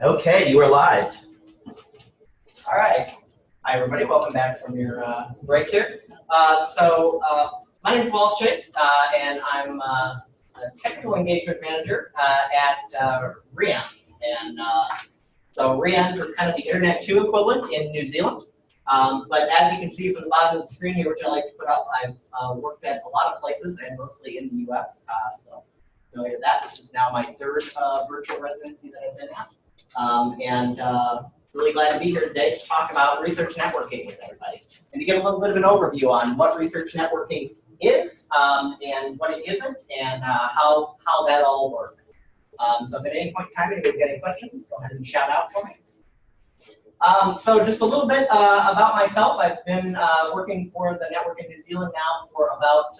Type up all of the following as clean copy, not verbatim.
Okay, you are live. All right. Hi, everybody. Welcome back from your break here. My name is Wallace Chase, and I'm a technical engagement manager at REANS. And so REANS is kind of the Internet 2 equivalent in New Zealand. But as you can see from the bottom of the screen here, which I like to put up, I've worked at a lot of places and mostly in the U.S. So familiar with that. This is now my third virtual residency that I've been at. Really glad to be here today to talk about research networking with everybody and to get a little bit of an overview on what research networking is and what it isn't and how that all works. So if at any point in time anybody's got any questions, go ahead and shout out for me. So just a little bit about myself. I've been working for the network in New Zealand now for about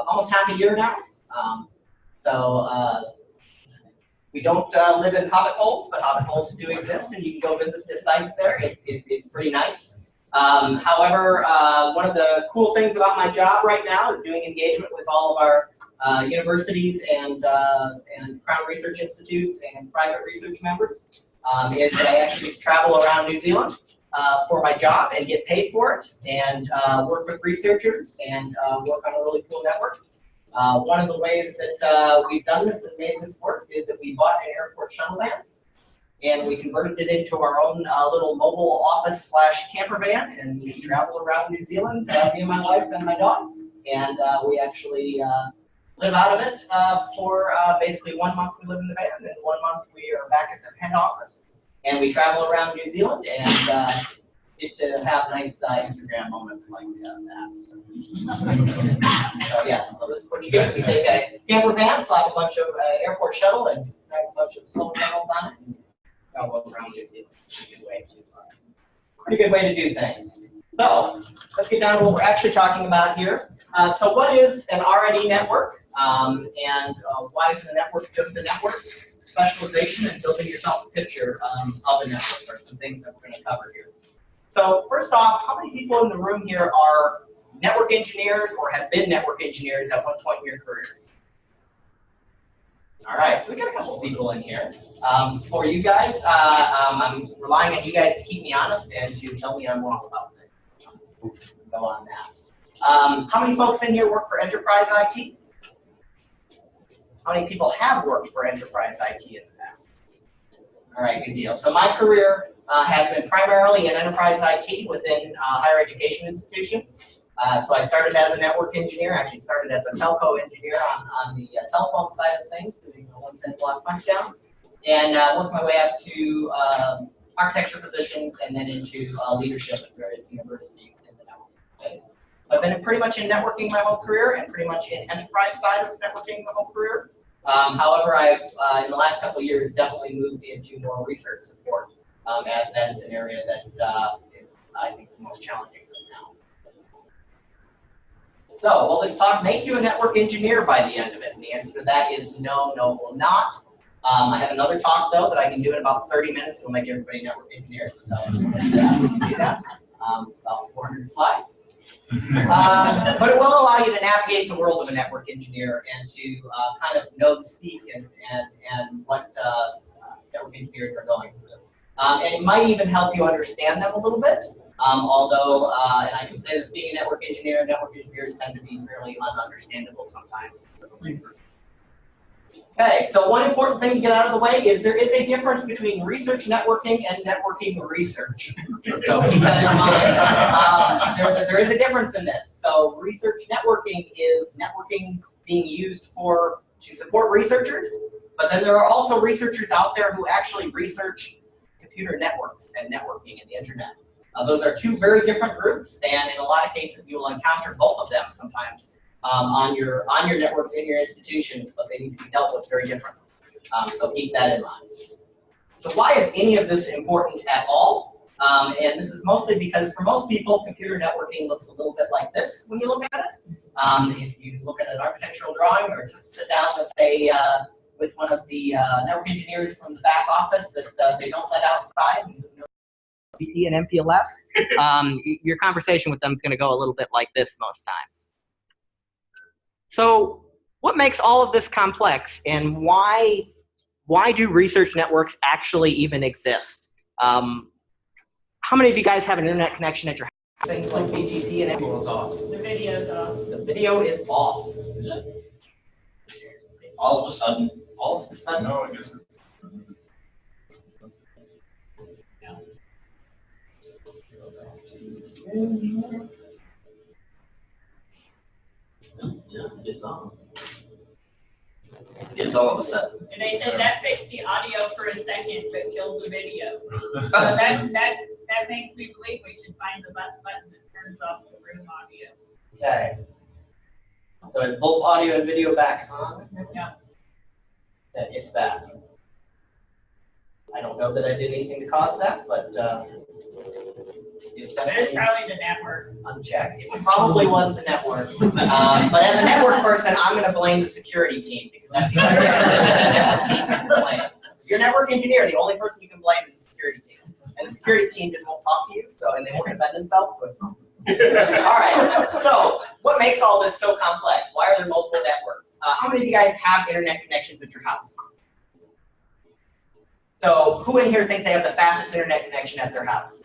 almost half a year now. We don't live in hobbit holes, but hobbit holes do exist, and you can go visit the site there. It's pretty nice. However, one of the cool things about my job right now is doing engagement with all of our universities and Crown Research Institutes and private research members. Is that I actually get to travel around New Zealand for my job and get paid for it, and work with researchers and work on a really cool network. One of the ways that we've done this and made this work is that we bought an airport shuttle van and we converted it into our own little mobile office / camper van, and we travel around New Zealand, me and my wife and my dog, and we actually live out of it for basically 1 month we live in the van, and 1 month we are back at the head office, and we travel around New Zealand and get to have nice Instagram moments like that. So yeah, so this is what you get. We take a camper van, slap a bunch of airport shuttle, and drag a bunch of solar panels on it, and go around New Zealand. Pretty good way to do things. So let's get down to what we're actually talking about here. So what is an RNE network, and why is a network just a network? Specialization and building yourself a picture of a network are some things that we're going to cover here. So first off, how many people in the room here are network engineers or have been network engineers at one point in your career? All right, so we got a couple people in here. For you guys, I'm relying on you guys to keep me honest and to tell me I'm wrong about things. Go on that. How many folks in here work for enterprise IT? How many people have worked for enterprise IT in the past? All right, good deal. So my career has been primarily in enterprise IT within higher education institutions. So I started as a network engineer, actually started as a telco engineer on the telephone side of things, doing 110 block punchdowns, and worked my way up to architecture positions and then into leadership at various universities in the network space. I've been pretty much in networking my whole career and pretty much in enterprise side of networking my whole career. However, I've, in the last couple of years, definitely moved into more research support, as that is an area that is, I think, the most challenging right now. So, will this talk make you a network engineer by the end of it? And the answer to that is no, it will not. I have another talk, though, that I can do in about 30 minutes. It'll make everybody network engineers, so we can do that. It's about 400 slides. But it will allow you to navigate the world of a network engineer and to kind of know the speak and what network engineers are going through. And it might even help you understand them a little bit, although, and I can say this, being a network engineers tend to be fairly ununderstandable sometimes. Okay, so one important thing to get out of the way is there is a difference between research networking and networking research. So keep that in mind. There is a difference in this. So research networking is networking being used to support researchers, but then there are also researchers out there who actually research computer networks and networking and the internet. Those are two very different groups, and in a lot of cases you will encounter both of them sometimes on your networks in your institutions, but they need to be dealt with very differently. So keep that in mind. So why is any of this important at all? And this is mostly because for most people, computer networking looks a little bit like this when you look at it. If you look at an architectural drawing or just sit down with one of the network engineers from the back office that they don't let outside, BT and MPLS, your conversation with them is going to go a little bit like this most times. So what makes all of this complex, and why why do research networks actually even exist? How many of you guys have an internet connection at your house? Things like BGP and everything is off. The video's off. The video is off. All of a sudden? All of a sudden? No, I guess it's... Yeah, it's on. It's all of a sudden. And they said that fixed the audio for a second, but killed the video. So that makes me believe we should find the button that turns off the room audio. Okay. So it's both audio and video back on? Yeah. Then it's back. I don't know that I did anything to cause that, but it's It's definitely probably the network. unchecked. It probably was the network. But as a network person, I'm going to blame the security team because that's the only team you can blame. If you're a network engineer, the only person you can blame is the security team. And the security team just won't talk to you, and they won't defend themselves. So it's all right. So what makes all this so complex? Why are there multiple networks? How many of you guys have internet connections at your house? So who in here thinks they have the fastest internet connection at their house?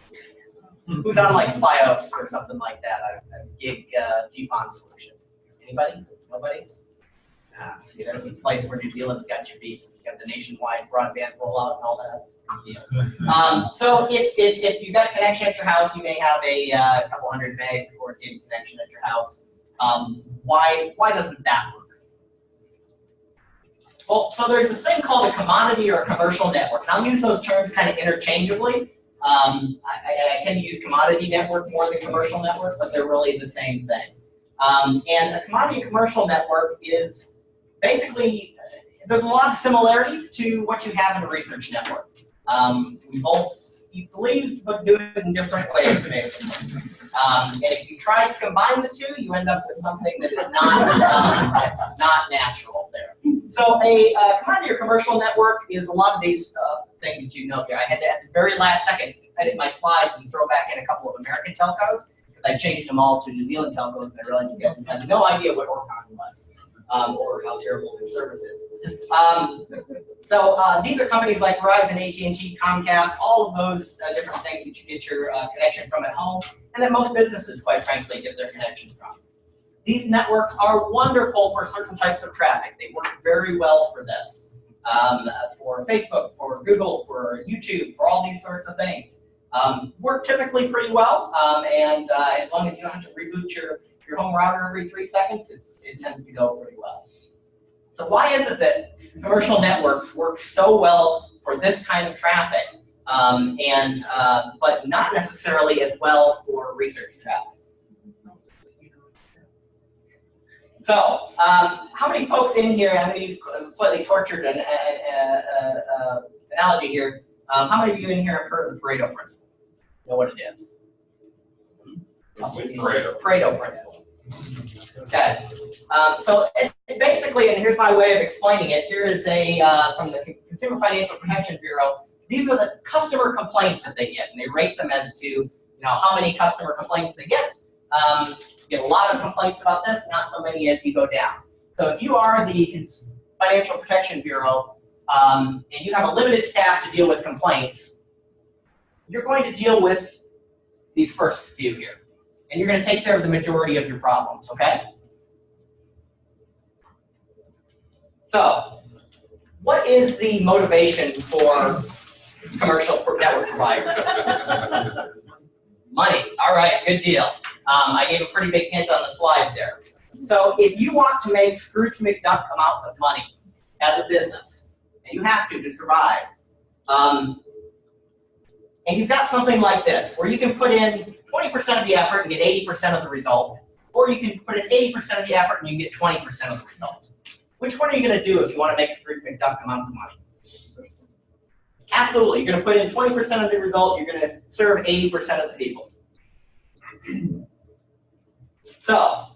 Who's on like FiOS or something like that? A gig GPON solution. Anybody? Nobody? See, there's a place where New Zealand's got your beats. You got the nationwide broadband rollout and all that. So if you've got a connection at your house, you may have a couple hundred meg or gig connection at your house. Why doesn't that work? Well, so there's this thing called a commodity or a commercial network. And I'll use those terms kind of interchangeably. I tend to use commodity network more than commercial network, but they're really the same thing. And a commodity commercial network is basically, there's a lot of similarities to what you have in a research network. We both eat the leaves, but do it in different ways, basically. And if you try to combine the two, you end up with something that is not natural there. So a commodity or commercial network is a lot of these things that you know here. I had to, at the very last second, edit my slides and throw back in a couple of American telcos, because I changed them all to New Zealand telcos, and I realized you guys had no idea what Orcon was. Or how terrible their service is. So these are companies like Verizon, AT&T, Comcast, all of those different things that you get your connection from at home, and that most businesses, quite frankly, get their connection from. These networks are wonderful for certain types of traffic. They work very well for this. For Facebook, for Google, for YouTube, for all these sorts of things. Work typically pretty well, and as long as you don't have to reboot your home router every 3 seconds, it tends to go pretty well. So why is it that commercial networks work so well for this kind of traffic, but not necessarily as well for research traffic? So how many folks in here, I'm going to use a slightly tortured analogy here, how many of you in here have heard of the Pareto principle? Know what it is? Pareto principle. Okay. So it's basically, and here's my way of explaining it. Here is from the Consumer Financial Protection Bureau. These are the customer complaints that they get, and they rate them as to how many customer complaints they get. You get a lot of complaints about this, not so many as you go down. So if you are the Financial Protection Bureau and you have a limited staff to deal with complaints, you're going to deal with these first few here. And you're going to take care of the majority of your problems, okay? So, what is the motivation for commercial network providers? Money. All right, good deal. I gave a pretty big hint on the slide there. So, if you want to make Scrooge McDuck amounts of money as a business, and you have to survive, and you've got something like this, where you can put in 20% of the effort and get 80% of the result, or you can put in 80% of the effort and you get 20% of the result. Which one are you going to do if you want to make Scrooge McDuck amounts of money? Absolutely. You're going to put in 20% of the result, you're going to serve 80% of the people. So,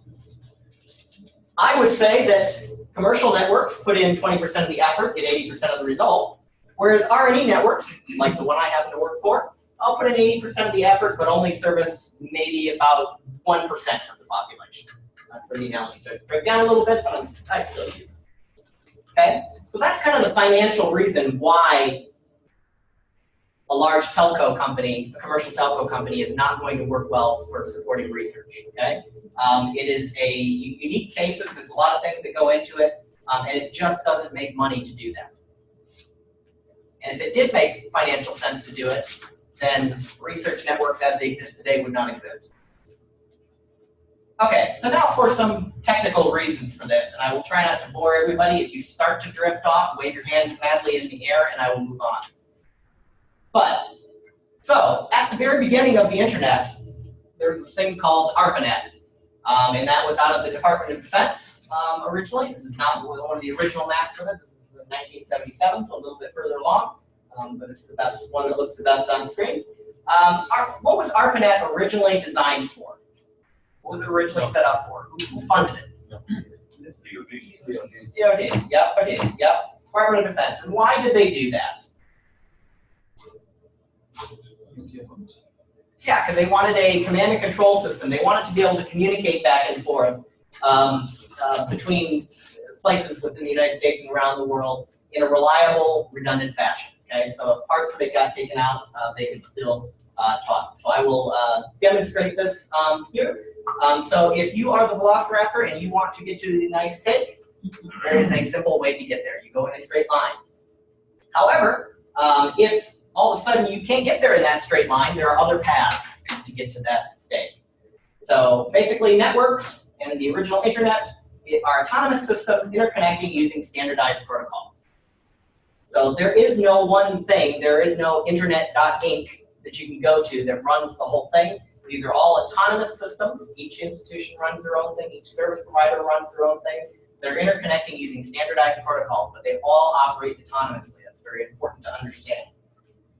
I would say that commercial networks put in 20% of the effort, get 80% of the result, whereas R&E networks, like the one I happen to work for, I'll put in 80% of the effort, but only service maybe about 1% of the population. That's for the analogy. So it's break down a little bit, but I still use it. Okay? So that's kind of the financial reason why a large telco company, a commercial telco company, is not going to work well for supporting research. Okay, it is a unique case. There's a lot of things that go into it, and it just doesn't make money to do that. And if it did make financial sense to do it, then research networks as they exist today would not exist. Okay, so now for some technical reasons for this, and I will try not to bore everybody. If you start to drift off, wave your hand madly in the air, and I will move on. But, so, at the very beginning of the internet, there was this thing called ARPANET, and that was out of the Department of Defense originally. This is not one of the original maps of it. This is 1977, so a little bit further along, but it's the best one that looks the best on screen. What was ARPANET originally designed for? What was it originally set up for? Who funded it? DOD. Yep, I did. Yep. Department of Defense. And why did they do that? Yeah, because they wanted a command and control system. They wanted to be able to communicate back and forth between places within the United States and around the world in a reliable, redundant fashion. Okay, so if parts of it got taken out, they could still talk. So I will demonstrate this here. So if you are the Velociraptor and you want to get to the nice steak, there is a simple way to get there. You go in a straight line. However, if all of a sudden you can't get there in that straight line, there are other paths to get to that steak. So basically networks and the original internet are autonomous systems interconnecting using standardized protocols. So there is no one thing, there is no internet.inc that you can go to that runs the whole thing. These are all autonomous systems. Each institution runs their own thing. Each service provider runs their own thing. They're interconnecting using standardized protocols, but they all operate autonomously. That's very important to understand.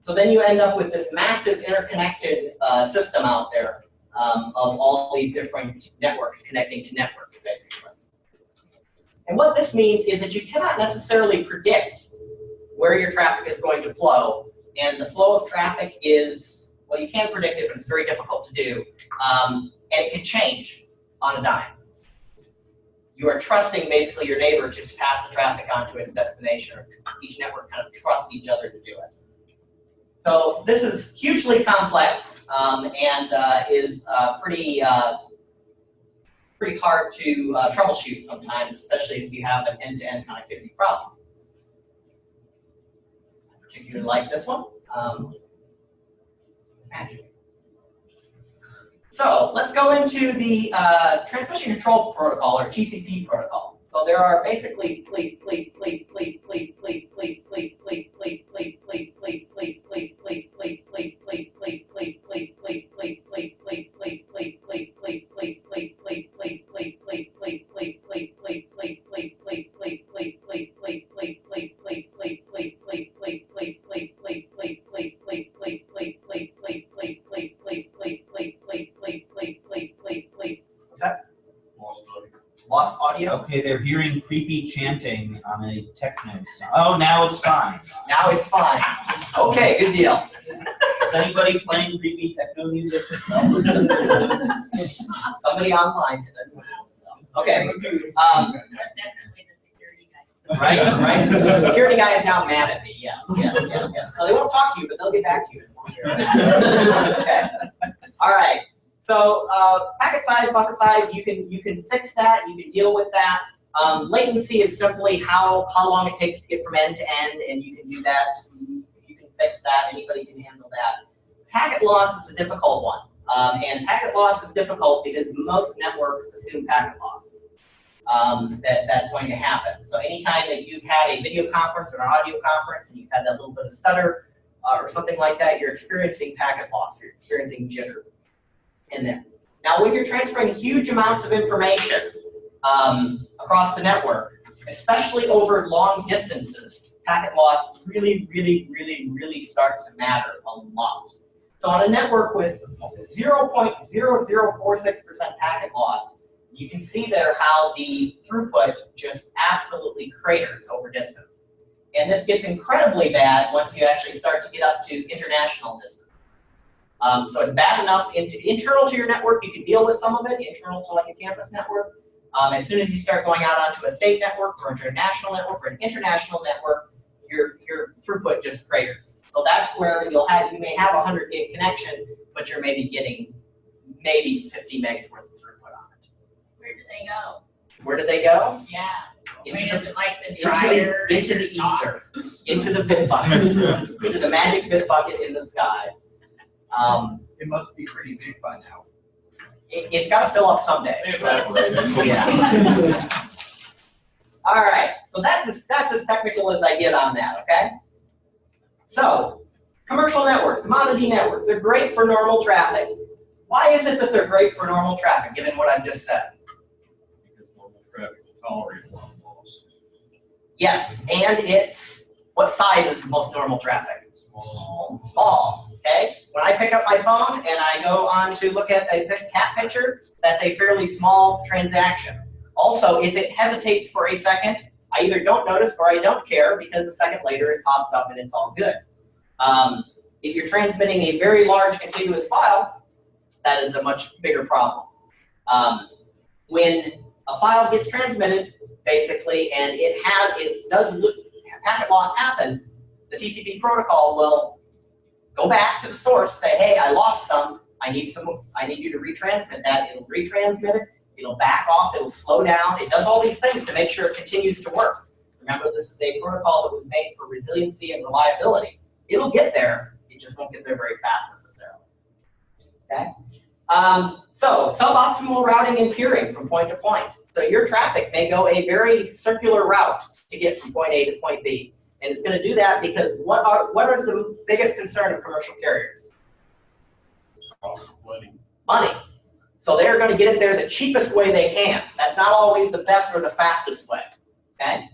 So then you end up with this massive interconnected system out there of all these different networks connecting to networks, basically. And what this means is that you cannot necessarily predict where your traffic is going to flow. And the flow of traffic is, well, you can predict it, but it's very difficult to do. And it can change on a dime. You are trusting basically your neighbor to pass the traffic on to its destination, or each network kind of trusts each other to do it. So this is hugely complex and is pretty hard to troubleshoot sometimes, especially if you have an end-to-end connectivity problem. I particularly like this one. Magic. So let's go into the transmission control protocol, or TCP protocol. So there are basically lost audio. Okay, they're hearing creepy chanting on a techno song. Oh, now it's fine. Now it's fine. Okay, good deal. Is anybody playing creepy techno music? Somebody online did it. Okay. That's definitely the security guy. Right. So the security guy is now mad at me. Yeah. So they won't talk to you, but they'll get back to you. Okay. All right. So packet size, buffer size, you can fix that. You can deal with that. Latency is simply how long it takes to get from end to end, and you can do that. You can fix that. Anybody can handle that. Packet loss is a difficult one, and packet loss is difficult because most networks assume packet loss. That's going to happen. So anytime that you've had a video conference or an audio conference and you've had that little bit of stutter or something like that, you're experiencing packet loss. You're experiencing jitter in there. Now, when you're transferring huge amounts of information across the network, especially over long distances, packet loss really starts to matter a lot. So on a network with 0.0046% packet loss, you can see there how the throughput just absolutely craters over distance. And this gets incredibly bad once you actually start to get up to international distance. So it's bad enough internal to your network, you can deal with some of it, internal to like a campus network. As soon as you start going out onto a state network or international network or an international network, your throughput just craters. So that's where you may have a 100 gig connection, but you're maybe getting 50 megs worth of throughput on it. Where do they go? Where do they go? Yeah. Into Is it like the dryer? into the ether, into the bit bucket, into the magic bit bucket in the sky. It must be pretty big by now. It's got to fill up someday. Yeah. All right. So that's as technical as I get on that. Okay. So commercial networks, commodity networks, they're great for normal traffic. Why is it that they're great for normal traffic, given what I've just said? Because normal traffic will tolerate a lot of loss. Yes, and it's what size is the most normal traffic? Small. Okay. When I pick up my phone and I go on to look at a cat picture, that's a fairly small transaction. Also, if it hesitates for a second, I either don't notice or I don't care, because a second later it pops up and it's all good. If you're transmitting a very large contiguous file, that is a much bigger problem. When a file gets transmitted, basically, and packet loss happens, the TCP protocol will go back to the source, say, hey, I lost some. I need you to retransmit that. It'll retransmit it. It'll back off. It'll slow down. It does all these things to make sure it continues to work. Remember, this is a protocol that was made for resiliency and reliability. It'll get there. It just won't get there very fast necessarily. Okay. So suboptimal routing and peering from point to point. So your traffic may go a very circular route to get from point A to point B. And it's going to do that because what is the biggest concern of commercial carriers? Money. So they're going to get it there the cheapest way they can. That's not always the best or the fastest way. Okay?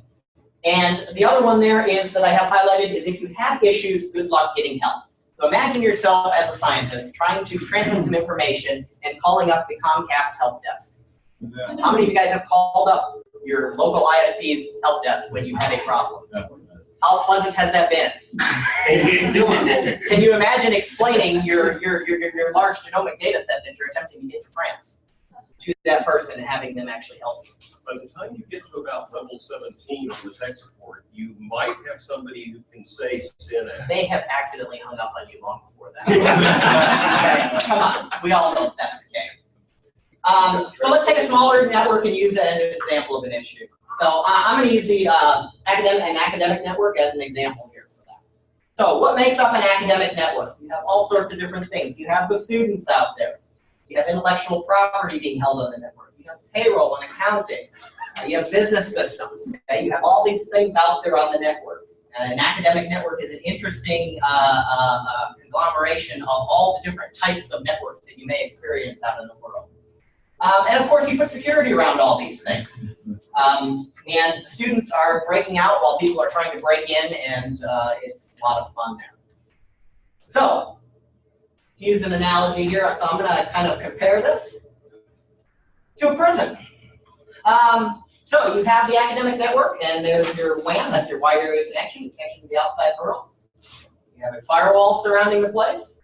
And the other one there is that I have highlighted is if you have issues, good luck getting help. So imagine yourself as a scientist trying to transmit some information and calling up the Comcast help desk. How many of you guys have called up your local ISP's help desk when you had a problem? How pleasant has that been? Can you imagine explaining your large genomic data set that you're attempting to get to France to that person and having them actually help you? By the time you get to about level 17 on the tech support, you might have somebody who can say SYNAPT. They have accidentally hung up on you long before that. Okay, come on, we all know that's the case. So let's take a smaller network and use that as an example of an issue. So I'm going to use the academic network as an example here for that. So what makes up an academic network? You have all sorts of different things. You have the students out there. You have intellectual property being held on the network. You have payroll and accounting. You have business systems. Okay? You have all these things out there on the network. And an academic network is an interesting conglomeration of all the different types of networks that you may experience out in the world. And of course, you put security around all these things. And the students are breaking out while people are trying to break in, and it's a lot of fun there. So, to use an analogy here, so I'm going to kind of compare this to a prison. So you have the academic network, and there's your WAN, that's your wide area connection to the outside world. You have a firewall surrounding the place.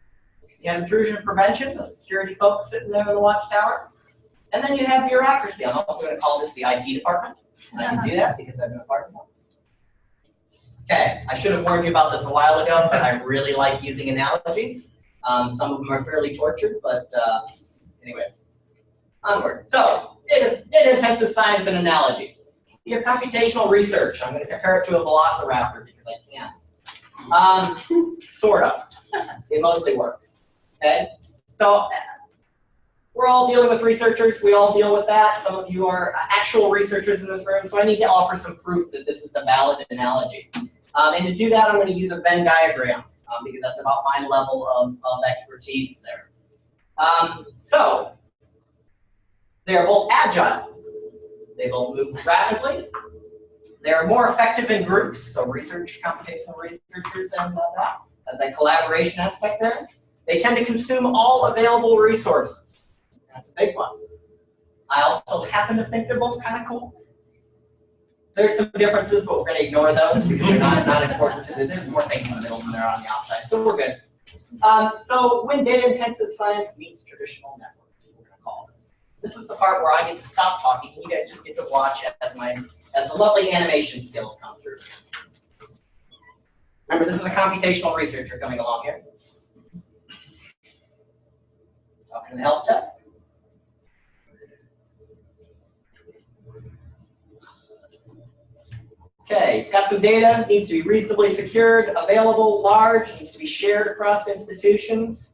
You have intrusion prevention, the security folks sitting there in the watchtower. And then you have bureaucracy. I'm also going to call this the IT department. I can do that because I've been a part of it. Okay, I should have warned you about this a while ago, but I really like using analogies. Some of them are fairly tortured, but anyways, onward. So, data-intensive science and analogy. You have computational research. I'm going to compare it to a velociraptor because I can. Sort of. It mostly works. Okay? So, we're all dealing with researchers. We all deal with that. Some of you are actual researchers in this room, so I need to offer some proof that this is a valid analogy. And to do that, I'm going to use a Venn diagram because that's about my level of expertise there. So, they're both agile. They both move rapidly. They're more effective in groups, so computational researchers and that. That's a collaboration aspect there. They tend to consume all available resources. That's a big one. I also happen to think they're both kind of cool. There's some differences, but we're going to ignore those because they're not important to the. There's more things in the middle than there are on the outside, so we're good. So when data-intensive science meets traditional networks, we're going to call This is the part where I get to stop talking, and you guys just get to watch as the lovely animation skills come through. Remember, this is a computational researcher coming along here. Talking to the help desk. Okay, you've got some data, needs to be reasonably secured, available, large, needs to be shared across institutions.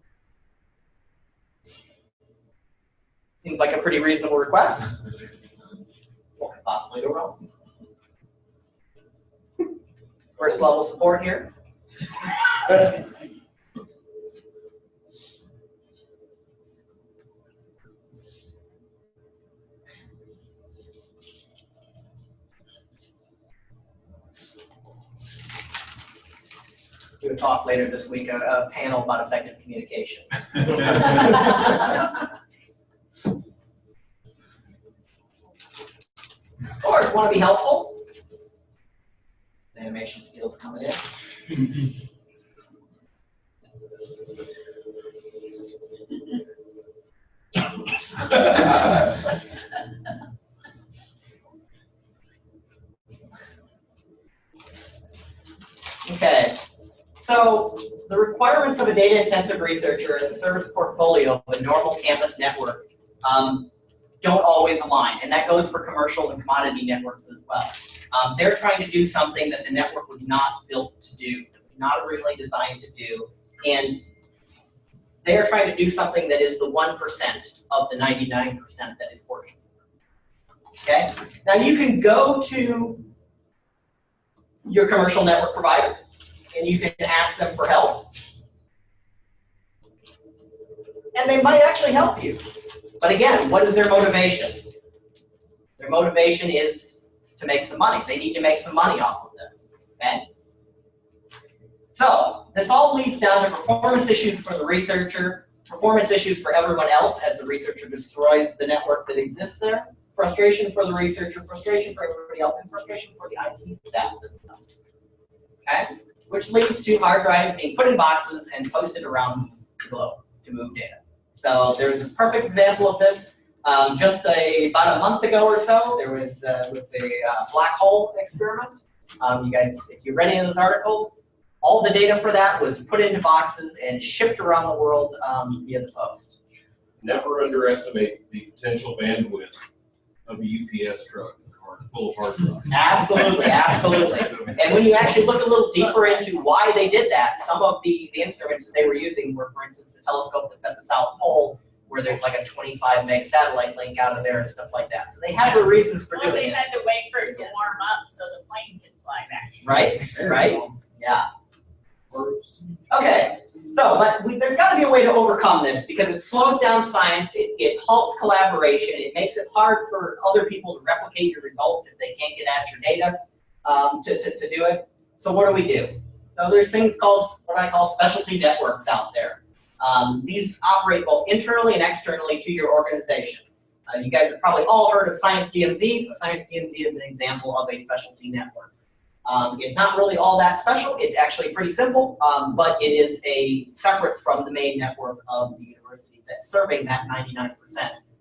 Seems like a pretty reasonable request. What could possibly go wrong? First level support here. Do a talk later this week, a panel about effective communication. Of course, want to be helpful. Animation skills coming in. Okay, so the requirements of a data-intensive researcher in the service portfolio of a normal campus network don't always align, and that goes for commercial and commodity networks as well. They're trying to do something that the network was not built to do, not originally designed to do, and they are trying to do something that is the 1% of the 99% that is working. Okay? Now you can go to your commercial network provider and you can ask them for help. And they might actually help you. But again, what is their motivation? Their motivation is to make some money. They need to make some money off of this. Okay? So this all leads down to performance issues for the researcher, performance issues for everyone else as the researcher destroys the network that exists there, frustration for the researcher, frustration for everybody else, and frustration for the IT staff. Okay? Which leads to hard drives being put in boxes and posted around the globe to move data. So there's this perfect example of this. Just about a month ago or so, there was with the black hole experiment. You guys, if you read any of those articles, all the data for that was put into boxes and shipped around the world via the post. Never underestimate the potential bandwidth of a UPS truck full of hard drives. Absolutely, absolutely. And when you actually look a little deeper into why they did that, some of the instruments that they were using were, for instance, the telescope that's at the South Pole, where there's like a 25 meg satellite link out of there and stuff like that. So they had the reasons for doing They it. had to wait for it to warm up so the plane could fly back. Right? Right? Yeah. Okay. So, but there's got to be a way to overcome this because it slows down science, it halts collaboration, it makes it hard for other people to replicate your results if they can't get at your data to do it. So what do? So there's things called what I call specialty networks out there. These operate both internally and externally to your organization. You guys have probably all heard of Science DMZ, so Science DMZ is an example of a specialty network. It's not really all that special. It's actually pretty simple, but it is separate from the main network of the university that's serving that 99%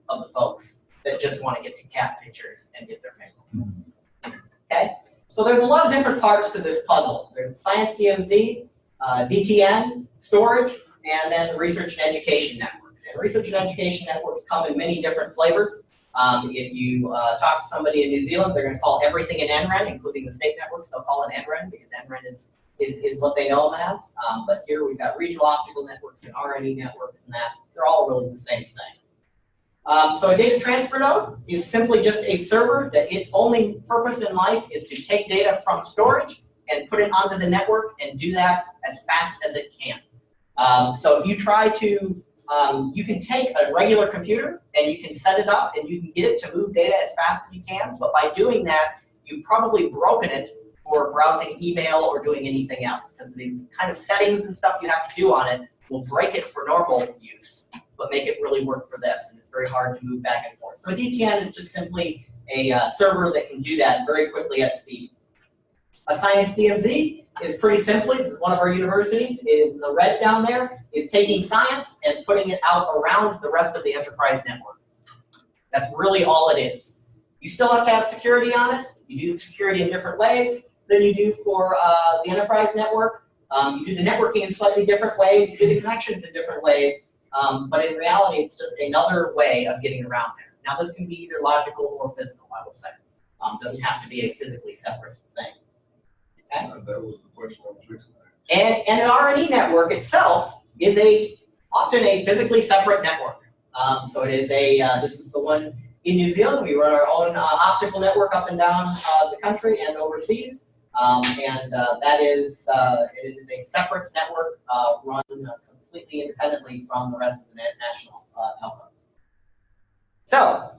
of the folks that just want to get to cat pictures and get their payroll. Okay? So there's a lot of different parts to this puzzle. There's Science DMZ, DTN, storage, and then the research and education networks. And research and education networks come in many different flavors. If you talk to somebody in New Zealand, they're going to call everything an NREN, including the state networks. They'll call it NREN because NREN is what they know them as. But here we've got regional optical networks and RNE networks and that. They're all really the same thing. So a data transfer node is simply just a server that its only purpose in life is to take data from storage and put it onto the network and do that as fast as it can. So if you try to you can take a regular computer and you can set it up and you can get it to move data as fast as you can, but by doing that, you've probably broken it for browsing email or doing anything else, because the kind of settings and stuff you have to do on it will break it for normal use, but make it really work for this, and it's very hard to move back and forth. So a DTN is just simply a server that can do that very quickly at speed. A Science DMZ is pretty simply, this is one of our universities, in the red down there, is taking science and putting it out around the rest of the enterprise network. That's really all it is. You still have to have security on it. You do security in different ways than you do for the enterprise network. You do the networking in slightly different ways. You do the connections in different ways. But in reality, it's just another way of getting around there. Now, this can be either logical or physical, I will say. Doesn't have to be a physically separate thing. Okay? That was the question I was fixing. And an RNE network itself is often a physically separate network. So it is this is the one in New Zealand. We run our own optical network up and down the country and overseas. That is, it is a separate network run completely independently from the rest of the national telcos. So,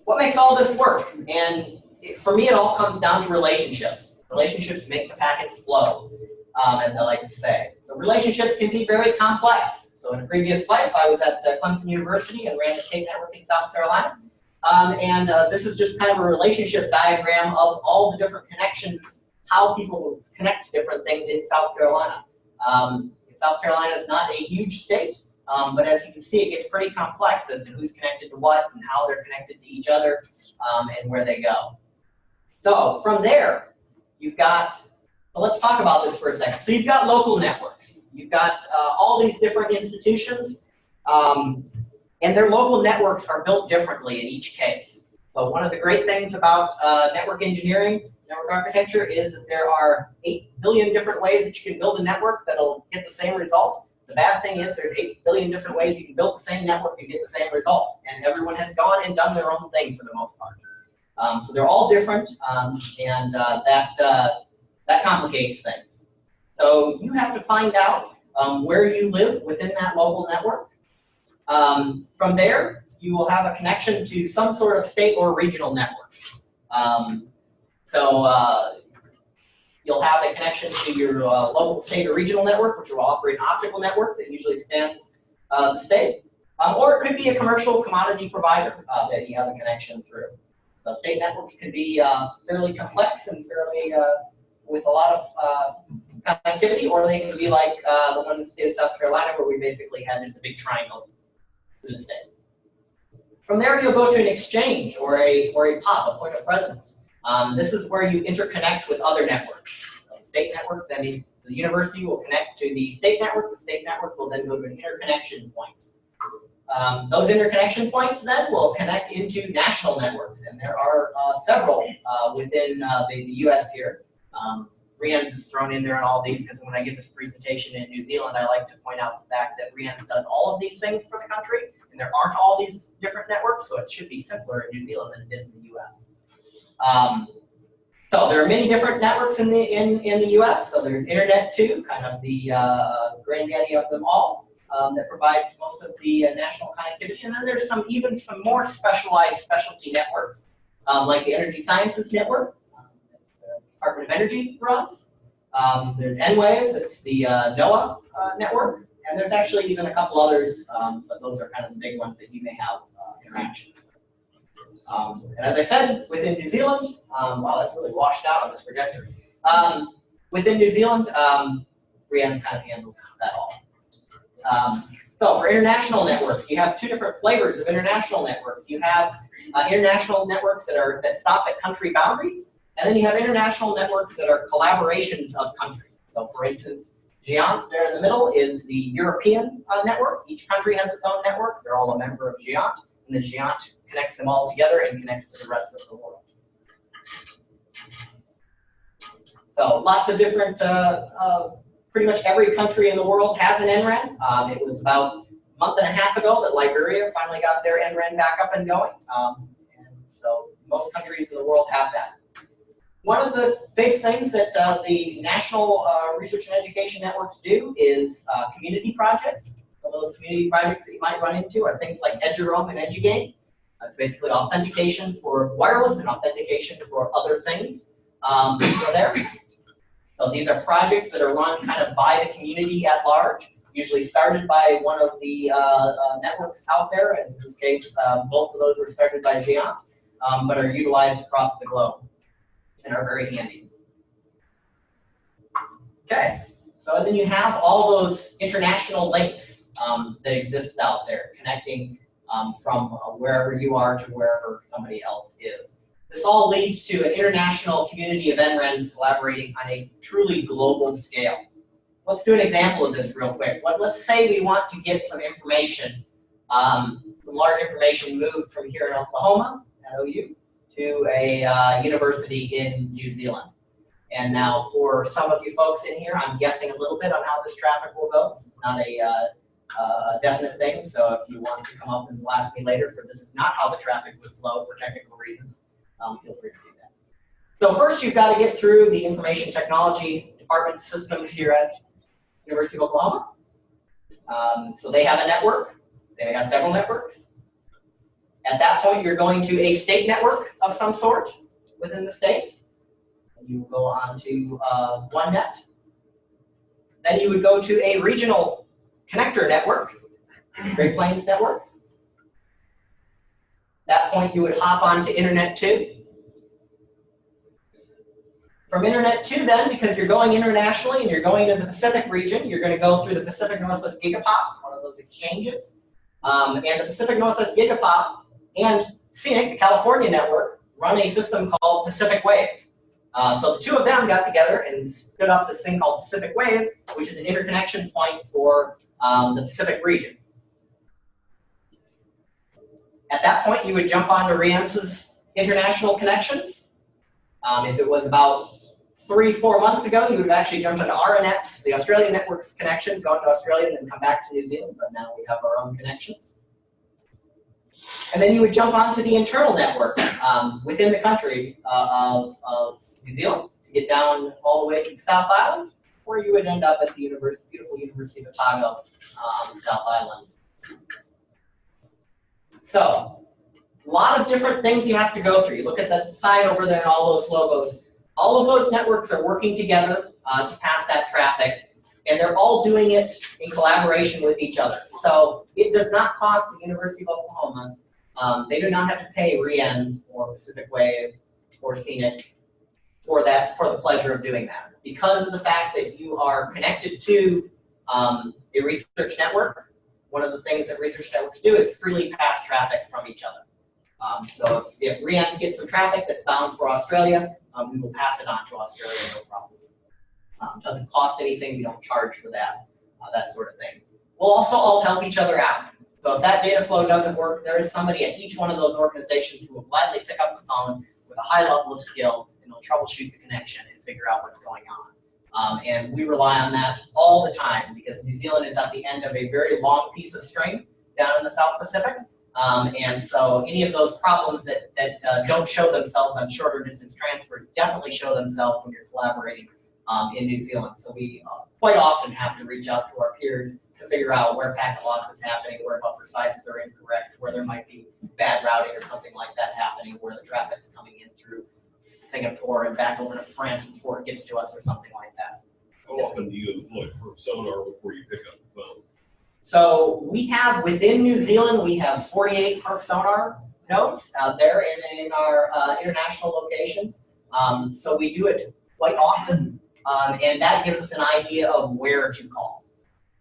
what makes all this work? And for me, it all comes down to relationships. Relationships make the packets flow, as I like to say. So relationships can be very complex. So in a previous life, I was at Clemson University and ran the state network in South Carolina. This is just kind of a relationship diagram of all the different connections, how people connect to different things in South Carolina. South Carolina is not a huge state, but as you can see, it gets pretty complex as to who's connected to what and how they're connected to each other and where they go. So from there, you've got, so let's talk about this for a second. So you've got local networks. You've got all these different institutions, and their local networks are built differently in each case. So one of the great things about network engineering, network architecture, is that there are 8 billion different ways that you can build a network that'll get the same result. The bad thing is there's 8 billion different ways you can build the same network and get the same result. And everyone has gone and done their own thing for the most part. So they're all different, that complicates things. So you have to find out where you live within that local network. From there, you will have a connection to some sort of state or regional network. You'll have a connection to your local, state, or regional network, which will operate an optical network that usually spans the state. Or it could be a commercial commodity provider that you have a connection through. So state networks can be fairly complex and fairly with a lot of connectivity, or they can be like the one in the state of South Carolina, where we basically had just a big triangle through the state. From there, you'll go to an exchange or a POP, a point of presence. This is where you interconnect with other networks. So the state network, then the university will connect to the state network will then go to an interconnection point. Those interconnection points then will connect into national networks, and there are several within the US here. RIANS is thrown in there on all these because when I give this presentation in New Zealand, I like to point out the fact that RIANS does all of these things for the country, and there aren't all these different networks, so it should be simpler in New Zealand than it is in the US. So there are many different networks in the US. So there's Internet 2, kind of the granddaddy of them all, that provides most of the national connectivity. And then there's even some more specialized specialty networks, like the Energy Sciences Network, that the Department of Energy runs. There's N-Wave, that's the NOAA network. And there's actually even a couple others, but those are kind of the big ones that you may have interactions with. And as I said, within New Zealand, wow, that's really washed out on this projector. Within New Zealand, RIANS kind of handles that all. So for international networks, you have two different flavors of international networks. You have international networks that stop at country boundaries, and then you have international networks that are collaborations of countries. So for instance, GÉANT there in the middle is the European network. Each country has its own network. They're all a member of GÉANT, and then GÉANT connects them all together and connects to the rest of the world. So lots of different, pretty much every country in the world has an NREN. It was about a month and a half ago that Liberia finally got their NREN back up and going. And so most countries in the world have that. One of the big things that the national research and education networks do is community projects. Some of those community projects that you might run into are things like EduRoam and EduGain. It's basically authentication for wireless and authentication for other things for there. So these are projects that are run kind of by the community at large, usually started by one of the networks out there. In this case, both of those were started by GÉANT, but are utilized across the globe and are very handy. Okay, so and then you have all those international links that exist out there, connecting from wherever you are to wherever somebody else is. This all leads to an international community of NRENs collaborating on a truly global scale. Let's do an example of this real quick. Let's say we want to get some information, some large information moved from here in Oklahoma at OU to a university in New Zealand. And now for some of you folks in here, I'm guessing a little bit on how this traffic will go. This is not a definite thing, so if you want to come up and blast me later for this is not how the traffic would flow for technical reasons, feel free to do that. So first you've got to get through the information technology department systems here at University of Oklahoma. So they have a network. They have several networks. At that point, you're going to a state network of some sort within the state. You will go on to OneNet. Then you would go to a regional connector network, Great Plains network. At that point, you would hop on to Internet 2. From Internet 2 then, because you're going internationally and you're going to the Pacific region, you're going to go through the Pacific Northwest Gigapop, one of those exchanges. And the Pacific Northwest Gigapop and CNIC, the California network, run a system called Pacific Wave. So the two of them got together and stood up this thing called Pacific Wave, which is an interconnection point for the Pacific region. At that point, you would jump onto RIANS's international connections. If it was about 3-4 months ago, you would have actually jumped onto RNet's, the Australian network's connections, gone to Australia, and then come back to New Zealand, but now we have our own connections. And then you would jump onto the internal network within the country of New Zealand to get down all the way to the South Island, or you would end up at the beautiful University of Otago on the South Island. So, a lot of different things you have to go through. You look at the side over there and all those logos. All of those networks are working together to pass that traffic, and they're all doing it in collaboration with each other. So it does not cost the University of Oklahoma. They do not have to pay RIANS or Pacific Wave or CNIC for the pleasure of doing that. Because of the fact that you are connected to a research network, one of the things that research networks do is freely pass traffic from each other. So if RIANS gets some traffic that's bound for Australia, we will pass it on to Australia, no problem. Doesn't cost anything, we don't charge for that, that sort of thing. We'll also all help each other out. So if that data flow doesn't work, there is somebody at each one of those organizations who will gladly pick up the phone with a high level of skill, and they'll troubleshoot the connection and figure out what's going on. And we rely on that all the time because New Zealand is at the end of a very long piece of string down in the South Pacific. And so any of those problems that don't show themselves on shorter distance transfers definitely show themselves when you're collaborating in New Zealand. So we quite often have to reach out to our peers to figure out where packet loss is happening, where buffer sizes are incorrect, where there might be bad routing or something like that happening, where the traffic's coming in through Singapore and back over to France before it gets to us or something like that. How often do you employ per sonar before you pick up the phone? So we have, within New Zealand, we have 48 perf sonar nodes out there in our international locations. So we do it quite often, and that gives us an idea of where to call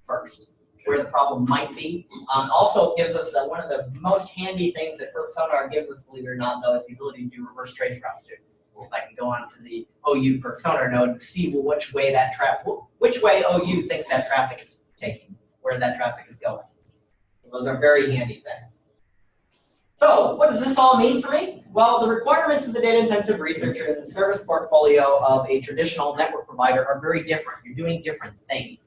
first, where the problem might be. Also gives us one of the most handy things that perf sonar gives us, believe it or not, though, is the ability to do reverse trace routes too. Because I can go on to the OU perf sonar node and see which way OU thinks that traffic is taking, where that traffic is going. Those are very handy things. So what does this all mean for me? Well, the requirements of the data-intensive researcher and the service portfolio of a traditional network provider are very different. You're doing different things.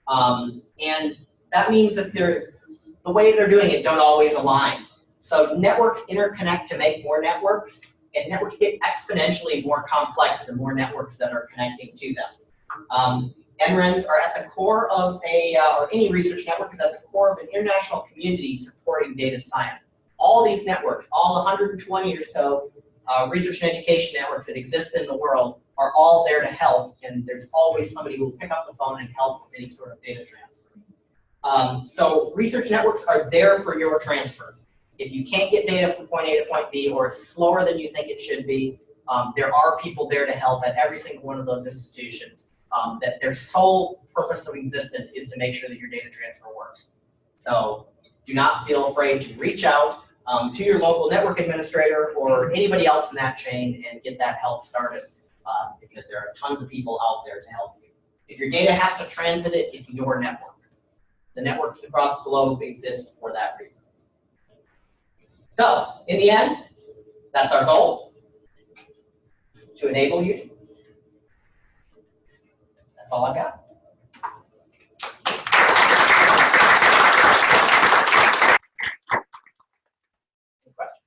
And that means that the way they're doing it don't always align. So networks interconnect to make more networks, and networks get exponentially more complex the more networks that are connecting to them. NRENs are at the core of or any research network is at the core of an international community supporting data science. All these networks, all 120 or so research and education networks that exist in the world are all there to help, and there's always somebody who will pick up the phone and help with any sort of data transfer. So research networks are there for your transfers. If you can't get data from point A to point B, or it's slower than you think it should be, there are people there to help at every single one of those institutions. That their sole purpose of existence is to make sure that your data transfer works. So do not feel afraid to reach out to your local network administrator or anybody else in that chain and get that help started, because there are tons of people out there to help you. If your data has to transit it, it's your network. The networks across the globe exist for that reason. So, in the end, that's our goal, to enable you. That's all I've got. Any questions?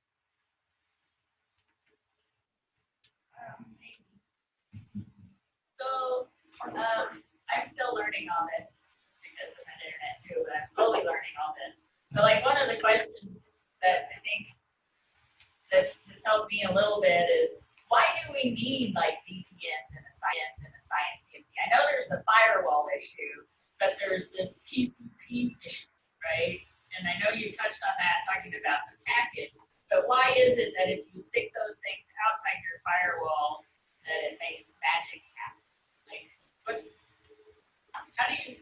So, I'm still learning all this because of the internet too, but I'm slowly learning all this. But like one of the questions that I think that has helped me a little bit is, why do we need like DTNs and a science DMZ? I know there's the firewall issue, but there's this TCP issue, right? And I know you touched on that talking about the packets, but why is it that if you stick those things outside your firewall, that it makes magic happen? Like, how do you,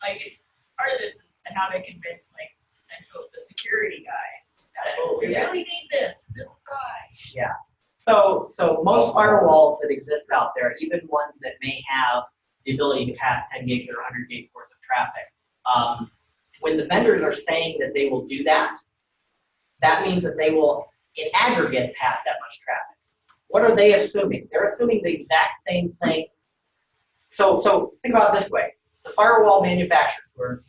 like, it's, part of this is how to convince, like, the security guys that we really need this guy. Yeah. So most firewalls that exist out there, even ones that may have the ability to pass 10 gigs or 100 gigs worth of traffic, when the vendors are saying that they will do that, that means that they will, in aggregate, pass that much traffic. What are they assuming? They're assuming the exact same thing. So think about it this way. The firewall manufacturers who are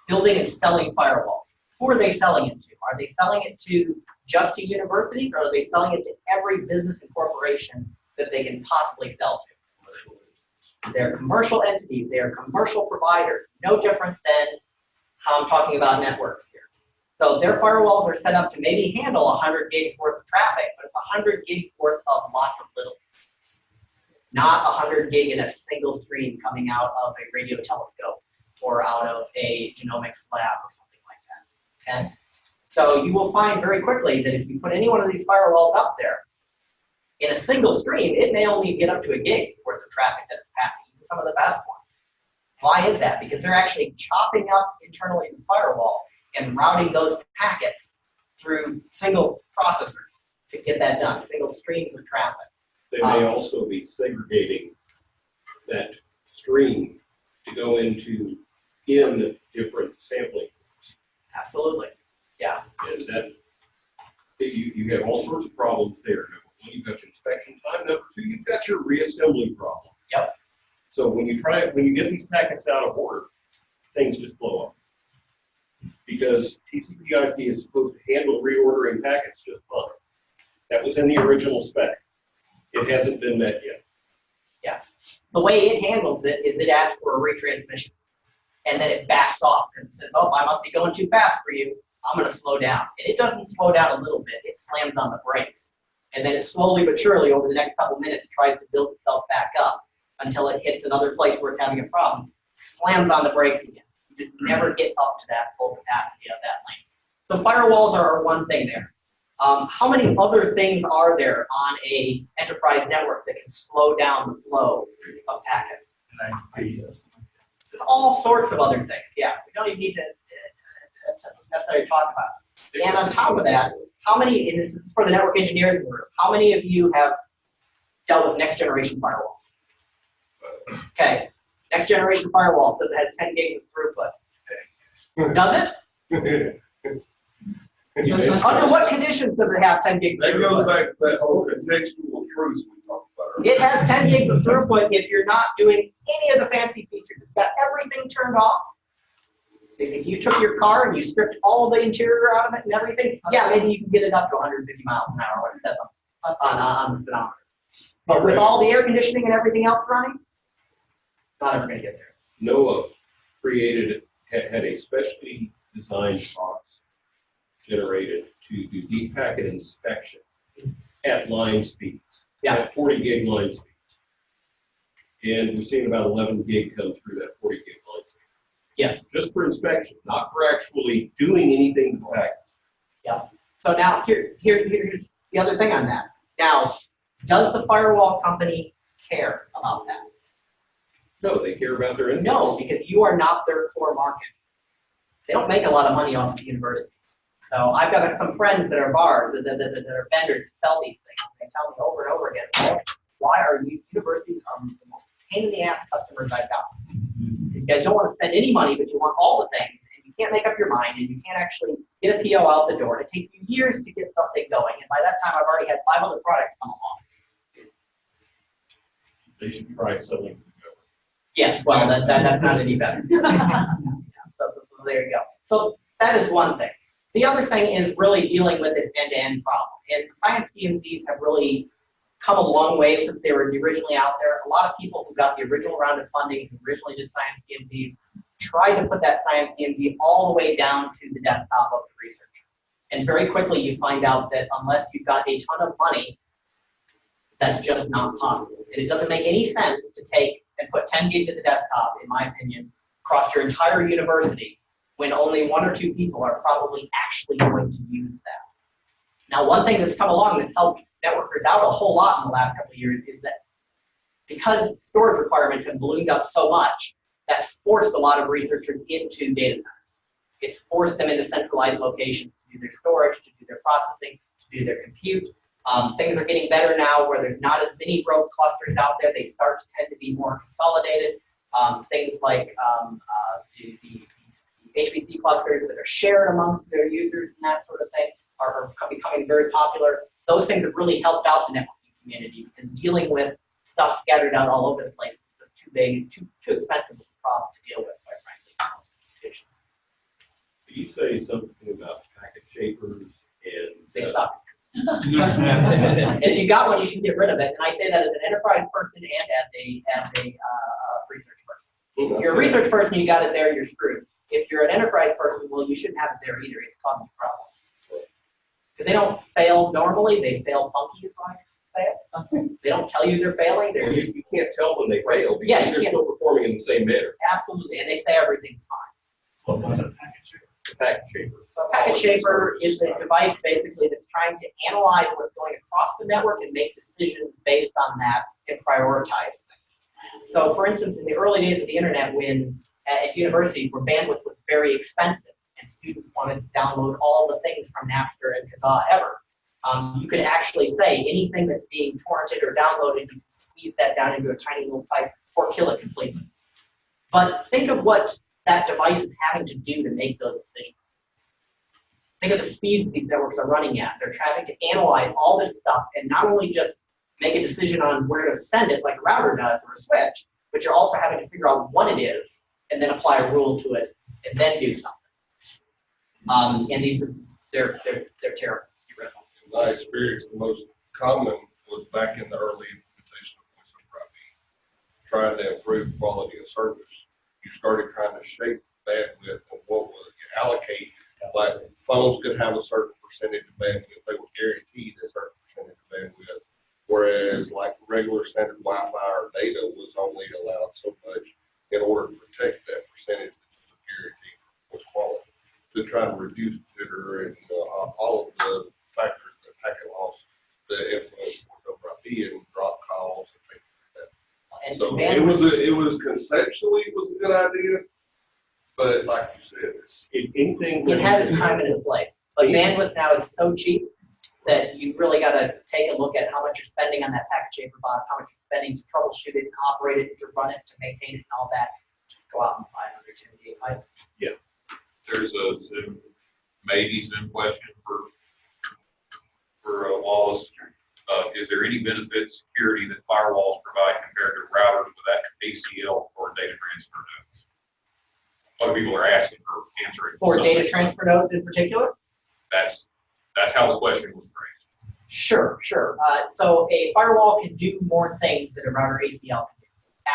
building and selling firewalls, who are they selling it to? Are they selling it to just to universities, or are they selling it to every business and corporation that they can possibly sell to? They're commercial entities, they're commercial providers, no different than how I'm talking about networks here. So their firewalls are set up to maybe handle 100 gigs worth of traffic, but it's 100 gigs worth of lots of little. Not 100 gig in a single stream coming out of a radio telescope or out of a genomics lab or something like that, okay? So you will find very quickly that if you put any one of these firewalls up there, in a single stream, it may only get up to a gig worth of traffic that it's passing, even some of the best ones. Why is that? Because they're actually chopping up internally in the firewall and routing those packets through single processors to get that done, single streams of traffic. They may also be segregating that stream to go into different sampling. Absolutely, yeah. And that you have all sorts of problems there. Number one, you've got your inspection time. Number two, you've got your reassembly problem. Yep. So when you get these packets out of order, things just blow up. Because TCP/IP is supposed to handle reordering packets just fine. That was in the original spec. It hasn't been met yet. Yeah. The way it handles it is it asks for a retransmission. And then it backs off and says, oh, I must be going too fast for you. I'm going to slow down. And it doesn't slow down a little bit. It slams on the brakes. And then it slowly but surely over the next couple minutes tries to build itself back up until it hits another place where it's having a problem. Slams on the brakes again. You just never get up to that full capacity of that lane. So firewalls are one thing there. How many other things are there on a enterprise network that can slow down the flow of packets? There's all sorts of other things. Yeah, we don't even need to necessarily talk about it. And on top of that, how many, and this is for the network engineers in the room, how many of you have dealt with next generation firewalls? Okay, next generation firewall says it has 10 gigs of throughput. Does it? Under what conditions does it have 10 gigs of That throughput? goes back to that whole contextual truth we talked about earlier. It has 10 gigs of throughput if you're not doing any of the fancy features. It's got everything turned off. If you took your car and you stripped all of the interior out of it and everything, yeah, maybe you can get it up to 150 miles an hour, like it says on the speedometer. But with all the air conditioning and everything else running, not ever going to get there. NOAA had a specially designed box generated to do deep packet inspection at line speeds, at 40 gig line speeds. And we're seeing about 11 gig come through that 40 gig line speed. Yes. Just for inspection, not for actually doing anything to the packets. Yeah. So now here's the other thing on that. Now, does the firewall company care about that? No, they care about their inputs. No, because you are not their core market. They don't make a lot of money off the university. So I've got some friends that are bars, that are vendors that sell these things. They tell me over and over again, well, why are universities the most pain in the ass customers I've got? You guys don't want to spend any money, but you want all the things, and you can't make up your mind, and you can't actually get a PO out the door. It takes you years to get something going, and by that time I've already had 5 other products come along. They should try selling. Yes, well, that's not any better. So there you go. So that is one thing. The other thing is really dealing with this end-to-end problem. And science DMZs have really come a long way since they were originally out there. A lot of people who got the original round of funding, who originally did science DMZs, tried to put that science DMZ all the way down to the desktop of the researcher. And very quickly you find out that unless you've got a ton of money, that's just not possible. And it doesn't make any sense to take and put 10 gig to the desktop, in my opinion, across your entire university when only 1 or 2 people are probably actually going to use that. Now, one thing that's come along that's helped networkers out a whole lot in the last couple of years is that because storage requirements have ballooned up so much, that's forced a lot of researchers into data centers. It's forced them into centralized locations to do their storage, to do their processing, to do their compute. Things are getting better now where there's not as many rogue clusters out there. They start to tend to be more consolidated. Things like the HPC clusters that are shared amongst their users and that sort of thing are becoming very popular. Those things have really helped out the networking community because dealing with stuff scattered out all over the place is just too big, too expensive of a problem to deal with, quite frankly, for most institutions. You say something about packet shapers and They suck. And if you got one, you should get rid of it. And I say that as an enterprise person and as a research person. If you're a research person, you got it there, you're screwed. If you're an enterprise person, well, you shouldn't have it there either. It's causing problems. Because they don't fail normally, they fail funky, is why I say it. They don't tell you they're failing. They're just, you can't tell when they fail because Yeah, you they're can't. still performing in the same manner. absolutely, and they say everything's fine. What's a package shaper? The packet shaper. So a packet shaper is a device basically that's trying to analyze what's going across the network and make decisions based on that and prioritize things. So for instance, in the early days of the internet when at universities where bandwidth was very expensive and students wanted to download all the things from Napster and Kazaa ever, you could actually say anything that's being torrented or downloaded, you can squeeze that down into a tiny little pipe or kill it completely. But think of what that device is having to do to make those decisions. Think of the speeds these networks are running at. They're trying to analyze all this stuff and not only just make a decision on where to send it like a router does or a switch, but you're also having to figure out what it is and then apply a rule to it and then do something. And these they're terrible. In my experience, the most common was back in the early implementation of voice over IP, trying to improve quality of service. You started trying to shape bandwidth and what was allocate. Like phones could have a certain percentage of bandwidth; they were guaranteed a certain percentage of bandwidth. Whereas, like regular standard Wi-Fi or data was only allowed so much in order to protect that percentage that was guaranteed for quality. To try to reduce jitter and all of the factors that packet loss that influence voice over IP and drop calls and things like that. And So bandwidth- it was conceptually it was a good idea, but like you said, it's Anything. It had its time and its place. But bandwidth now is so cheap that you really got to take a look at how much you're spending on that packet shaper box, how much you're spending to troubleshoot it, and operate it, to run it, to maintain it, and all that. Just go out and buy another 10 gig pipe. There's a Zoom, maybe Zoom question for Wallace. Is there any benefit security that firewalls provide compared to routers without ACL or data transfer nodes? A lot of people are asking for answering. For something. data transfer nodes in particular? That's how the question was phrased. Sure. So a firewall can do more things than a router ACL can do.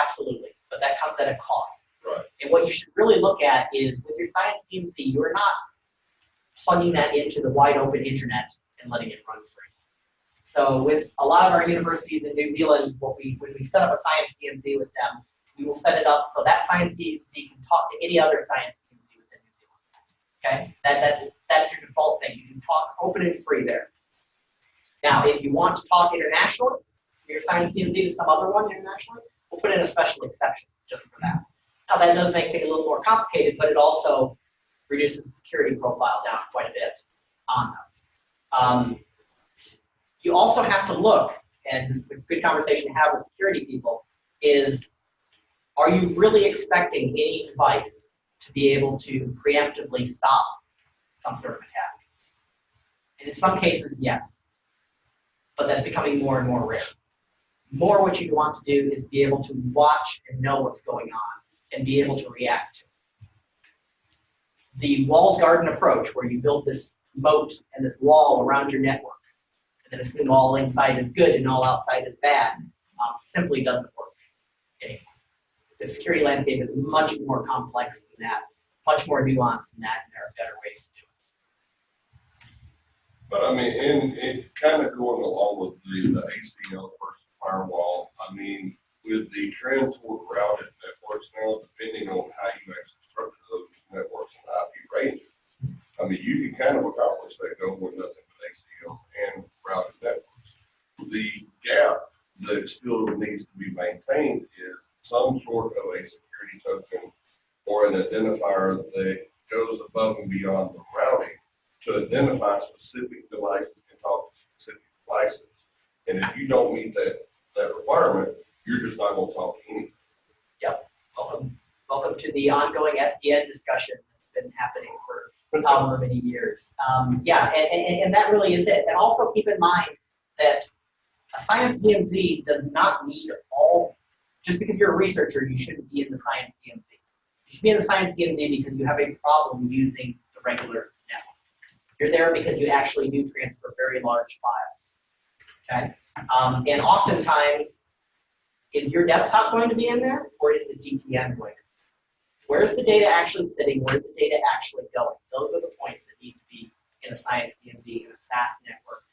Absolutely. But that comes at a cost. right. And what you should really look at is with your science DMZ, you're not plugging that into the wide open internet and letting it run free. So with a lot of our universities in New Zealand, when we set up a science DMZ with them, we will set it up so that science DMZ can talk to any other science DMZ within New Zealand. Okay? That's your default thing. You can talk open and free there. Now, if you want to talk internationally, your science DMZ to some other one internationally, we'll put in a special exception just for that. Now, that does make things a little more complicated, but it also reduces the security profile down quite a bit on those. You also have to look, and this is a good conversation to have with security people, is are you really expecting any device to be able to preemptively stop some sort of attack? And in some cases, yes. But that's becoming more and more rare. More what you want to do is be able to watch and know what's going on and be able to react to it. The walled garden approach, where you build this moat and this wall around your network, and then assume all inside is good and all outside is bad, simply doesn't work anymore. The security landscape is much more complex than that, much more nuanced than that, and there are better ways to do it. But I mean, and kind of going along with the ACL versus firewall, I mean, with the trend toward routed networks now, depending on how you actually structure those networks and IP ranges, I mean, you can kind of accomplish that goal with nothing but ACL and routed networks. The gap that still needs to be maintained is some sort of a security token or an identifier that goes above and beyond the routing to identify specific devices and talk to specific devices. And if you don't meet that requirement, you're just not going to talk to anything. Yep. Welcome to the ongoing SDN discussion that's been happening for however many years. Yeah, and that really is it. And also keep in mind that a science DMZ does not need all, just because you're a researcher, you shouldn't be in the science DMZ. You should be in the science DMZ because you have a problem using the regular network. You're there because you actually do transfer very large files, okay? And oftentimes, is your desktop going to be in there, or is the DTN going to be? Where's the data actually sitting? Where's the data actually going? Those are the points that need to be in a science DMZ, in a SAS network.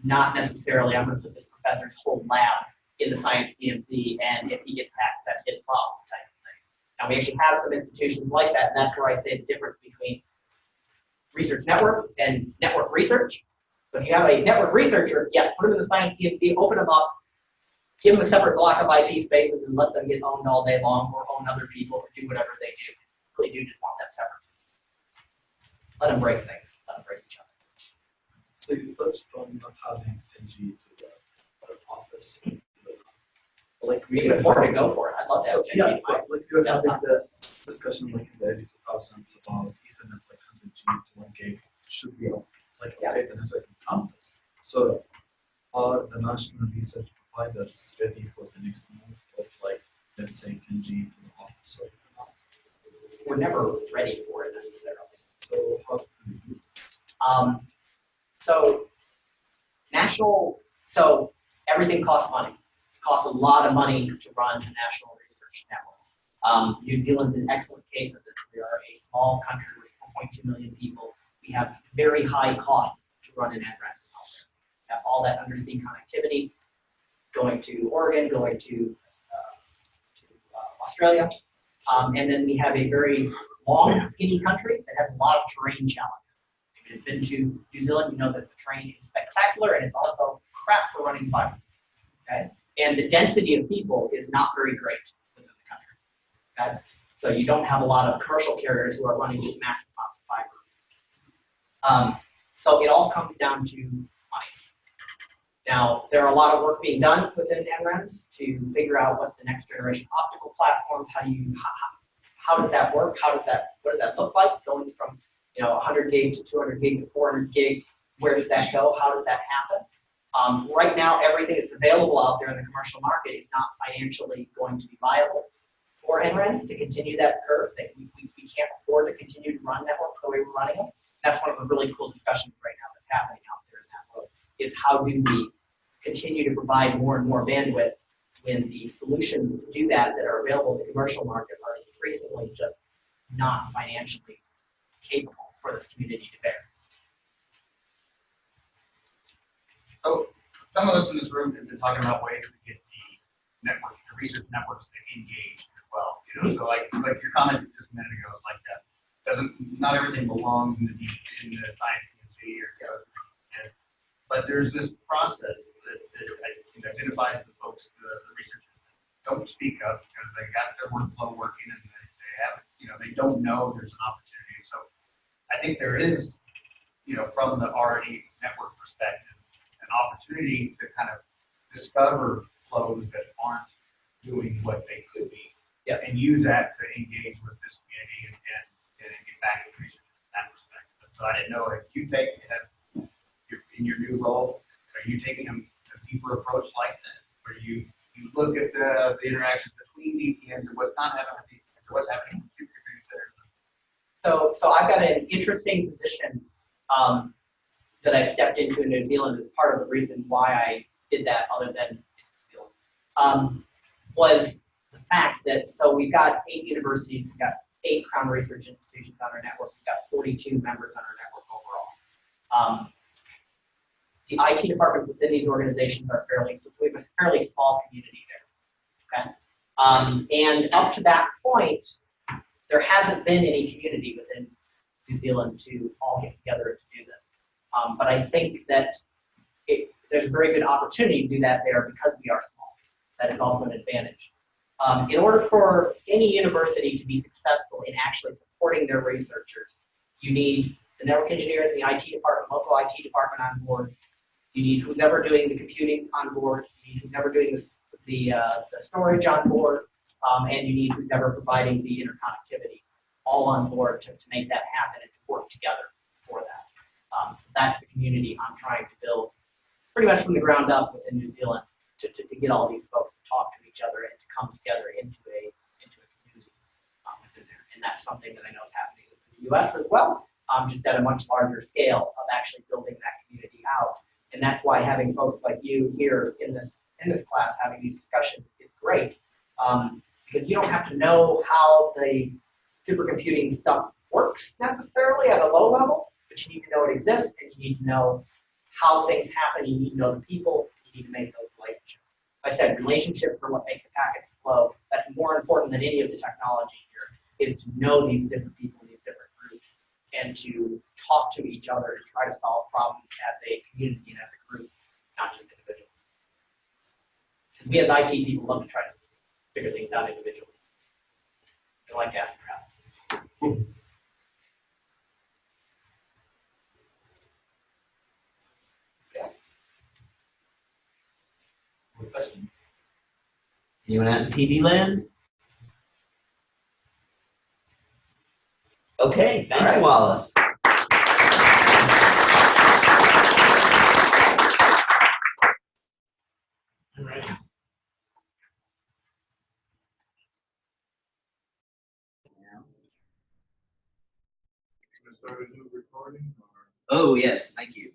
Not necessarily, I'm going to put this professor's whole lab in the science DMZ, and if he gets hacked, that's his problem type of thing. Now, we actually have some institutions like that, and that's where I say the difference between research networks and network research. So if you have a network researcher, yes, put them in the science DMZ, open them up, give them a separate block of IP spaces and let them get owned all day long or own other people or do whatever they do. Really do just want that separate. Let them break things. Let them break each other. So you touched on not having 10G to the office. Like We can afford to go for it. I'd love to have so, 10G. yeah, like you're That's having not- this discussion like in the early 2000s about Ethernet like 100G to 1 gig should be like Yeah. update the network in campus. So are the national research providers ready for the next move of like, let's say 10G to the office or not? We're never ready for it necessarily. So how do we do? So everything costs money. It costs a lot of money to run a national research network. New Zealand's an excellent case of this. We are a small country with 4.2 million people. We have very high costs to run an NREN out there. We have all that undersea connectivity, going to Oregon, going to Australia. And then we have a very long, skinny country that has a lot of terrain challenges. If you've been to New Zealand, you know that the terrain is spectacular and it's also crap for running fiber. Okay? And the density of people is not very great within the country. Okay? So you don't have a lot of commercial carriers who are running just massive amounts of fiber. So it all comes down to money. Now, there are a lot of work being done within NRENs to figure out what's the next generation optical platforms. How does that work? What does that look like? Going from 100 gig to 200 gig to 400 gig, where does that go? How does that happen? Right now, everything that's available out there in the commercial market is not financially going to be viable for NRENs to continue that curve. We can't afford to continue to run networks the way we're running them. That's one of the really cool discussions right now that's happening out there in that world, is how do we continue to provide more and more bandwidth when the solutions to do that are available in the commercial market are increasingly just not financially capable for this community to bear. So some of us in this room have been talking about ways to get the research networks to engage as well. So like your comment just a minute ago, like that not everything belongs in the science community but there's this process that I think identifies the folks, the researchers that don't speak up because they got their workflow working and they have, they don't know there's an opportunity. So think there is, from the R&D network perspective, an opportunity to kind of discover flows that aren't doing what they could be. Yes. And use that to engage with this community and get back to research from that perspective. So I didn't know if you take, in your new role, are you taking a deeper approach like that? Where you look at the interactions between DTNs and what's not happening with DTNs, what's happening with supercomputers there? So I've got an interesting position that I've stepped into in New Zealand as part of the reason why I did that, other than New Zealand, was the fact that, so we've got 8 universities, we've got 8 Crown research institutions on our network, we've got 42 members on our network overall. The IT departments within these organizations are we have a fairly small community there, okay? And up to that point, there hasn't been any community within New Zealand to all get together to do this. But I think that there's a very good opportunity to do that there because we are small. That is also an advantage. In order for any university to be successful in actually supporting their researchers, you need the network engineers in the IT department, local IT department on board. You need who's ever doing the computing on board. You need who's ever doing the storage on board. And you need who's ever providing the interconnectivity all on board to make that happen and to work together for that. So that's the community I'm trying to build pretty much from the ground up within New Zealand to get all these folks to talk to each other and to come together into a community within there. And that's something that I know is happening in the US as well, just at a much larger scale of actually building that community out. And that's why having folks like you here in this class having these discussions is great. Because you don't have to know how the supercomputing stuff works necessarily at a low level, but you need to know it exists, and you need to know how things happen. You need to know the people. You need to make those relationships. I said relationships are what make the packets flow. That's more important than any of the technology here, is to know these different people, these different groups, and to talk to each other and try to solve problems as a community and as a group, not just individuals. Because we as IT people love to try to figure things out individually. I like to ask for help. More questions? Anyone out in TV land? Okay, thank you, Wallace. All right. Start a new recording or? Oh, yes, thank you.